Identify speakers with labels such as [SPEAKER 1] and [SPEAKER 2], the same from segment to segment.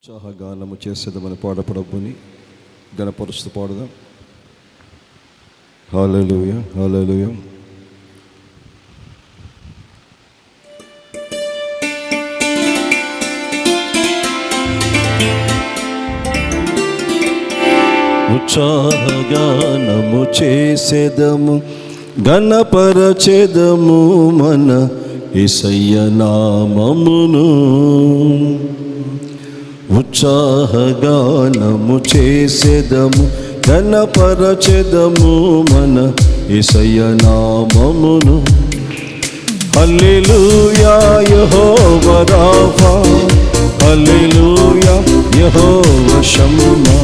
[SPEAKER 1] ఉత్సాహగానము చేసేదమని పాడ ప్రభుని గణపరుస్తూ పాడదాం. హల్లెలూయా హల్లెలూయా. ఉత్సాహగానము చేసేదము గణపరచెదము మన యేసయ్య నామమును. ఉత్సాహగానము చేసేదము గణపరచెదము మన యేసయ్య నామమును. హల్లెలూయా యెహోవా రాఫా, హల్లెలూయా యెహోవా షమ్మా,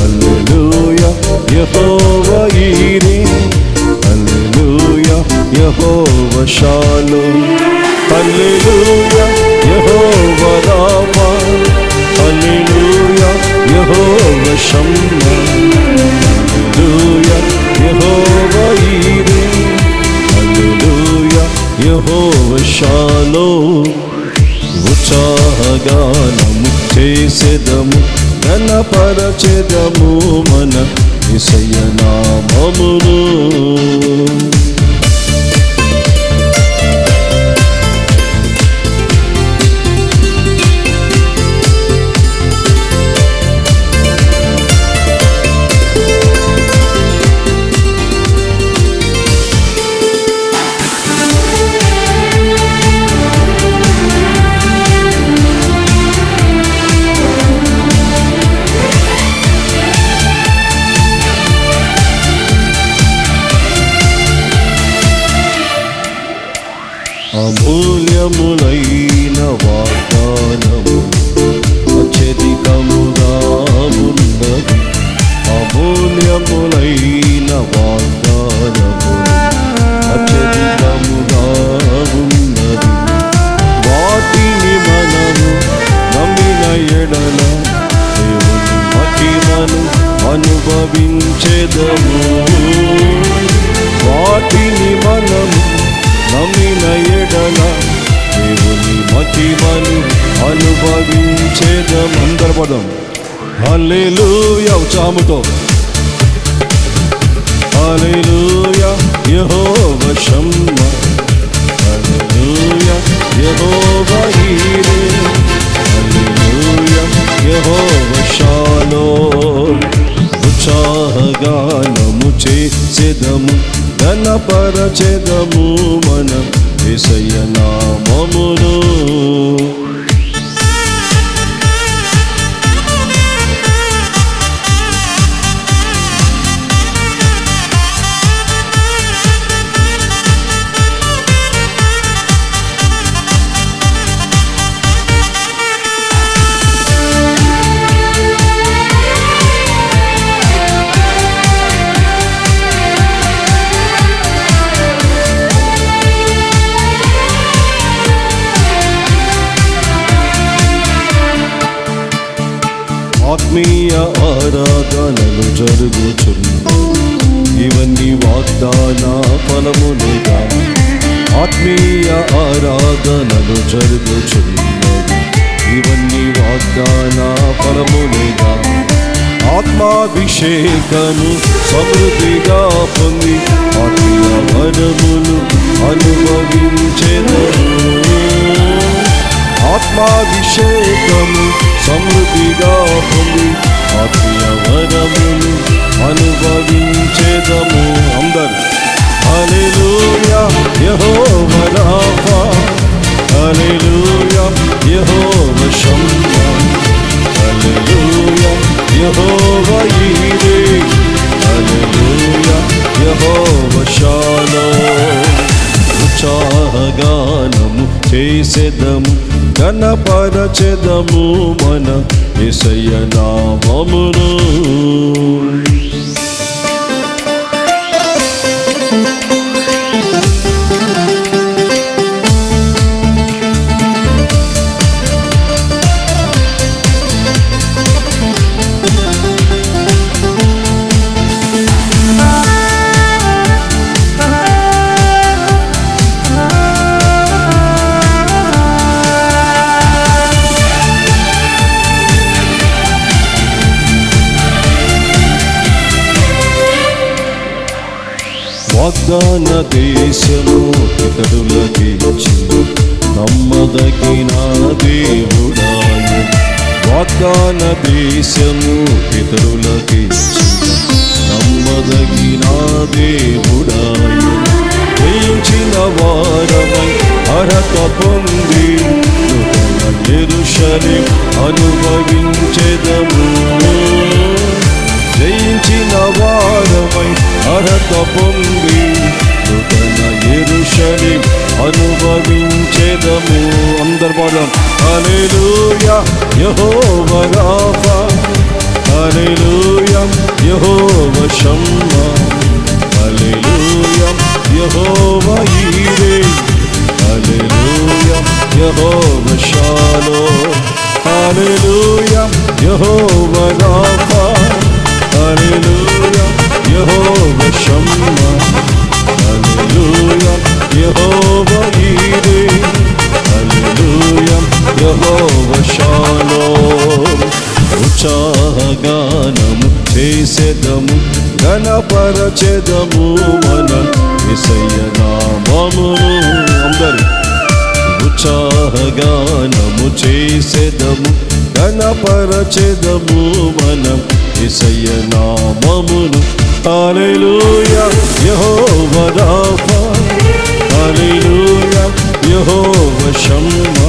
[SPEAKER 1] హల్లెలూయా యెహోవా ఈరే, హల్లెలూయా యెహోవా షాలోమ్, హల్లెలూయా యెహోవా రాఫా, హల్లెలూయా యెహోవా షమ్మా, హల్లెలూయా యెహోవా ఈరే, హల్లెలూయా యెహోవా షాలోమ్. ఉత్సాహగానము చేసేదము గణపరచెదము మన యేసయ్య నామమును. అమూల్యములైన వాగ్దానము అత్యధికముగా ఉన్నది, అమూల్యములైన వాగ్దానము అత్యధికముగా ఉన్నది. వాటిని మనము నమ్మిన ఎడల దేవుని మహిమను అనుభవించెదము. వాటిని మనము నమ్మిన ఎడల దేవుని మహిమను అనుభవించేదం. అందరు పదం హల్లెలూయా ఉత్సాహముతో. హల్లెలూయా యెహోవా షమ్మా, హల్లెలూయా యెహోవా ఈరే, హల్లెలూయా యెహోవా షాలోమ్. ఉత్సాహగానము చేసేదము గణపరచెదము మన యేసయ్య నామమును. ఆత్మీయ ఆరాధనలు జరుగుచున్నవి, ఇవన్నీ వాగ్దాన ఫలములుగా. ఆత్మీయ ఆరాధనలు జరుగుచున్నవి, ఇవన్నీ వాగ్దాన ఫలములుగా. ఆత్మాభిషేకము సమృద్ధిగా పొంది ఆత్మీయ వరములు అనుభవించెదము. ఆత్మాభిషేకము సమృద్ధిగా పొంది ఆత్మీయ వరములు అనుభవించెదము. అందరు హల్లెలూయా యెహోవా రాఫా, హల్లెలూయా యెహోవా షమ్మా, హల్లెలూయా యెహోవా ఈరే, హల్లెలూయా యెహోవా షాలోమ్. ఉత్సాహగానము చేసేదము గణపరచెదము మన యేసయ్య నామమును. వాగ్దాన దేశము పితరులకిచ్చి నమ్మదగిన దేవుడాయ. వాగ్దాన దేశము పితరులకిచ్చి నమ్మదగిన దేవుడాయ. జయించిన వారమై అర్హత పొంది నూతన యెరూషలేం అనుభవించెదము. జయించిన వారమై అర్హత పొంది నూతన యెరూషలేం అనుభవించెదము. అందరు పాడదాం. హల్లెలూయా యెహోవా రాఫా, హల్లెలూయా యెహోవా షమ్మా, హల్లెలూయా యెహోవా ఈరే, హల్లెలూయా యెహోవా షాలోమ్, హల్లెలూయా యెహోవా రాఫా, హల్లెలూయా యెహోవా షమ్మా, హల్లెలూయా యెహోవా ఈరే, హల్లెలూయా యెహోవా షాలోమ్. ఉత్సాహగానము చేసెదము, ఘనపరచెదము మన యేసయ్య నామమును. అందరూ ఉత్సాహగానము చేసెదము, ఘనపరచెదము మనం యేసయ్య నామమును. హల్లెలూయా యెహోవా రాఫా, హల్లెలూయా యెహోవా షమ్మా,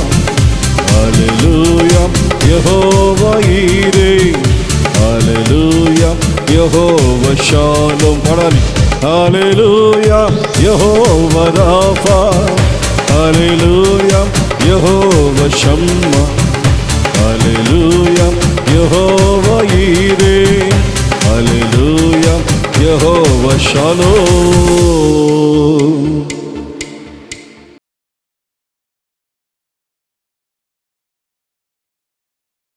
[SPEAKER 1] హల్లెలూయా యెహోవా ఈరే, హల్లెలూయా యెహోవా షాలోమ్. పాడాలి. హల్లెలూయా యెహోవా రాఫా, హల్లెలూయా యెహోవా షమ్మా, హల్లెలూయా యెహోవా ఈరే, హల్లెలూయా యెహోవా షాలోమ్.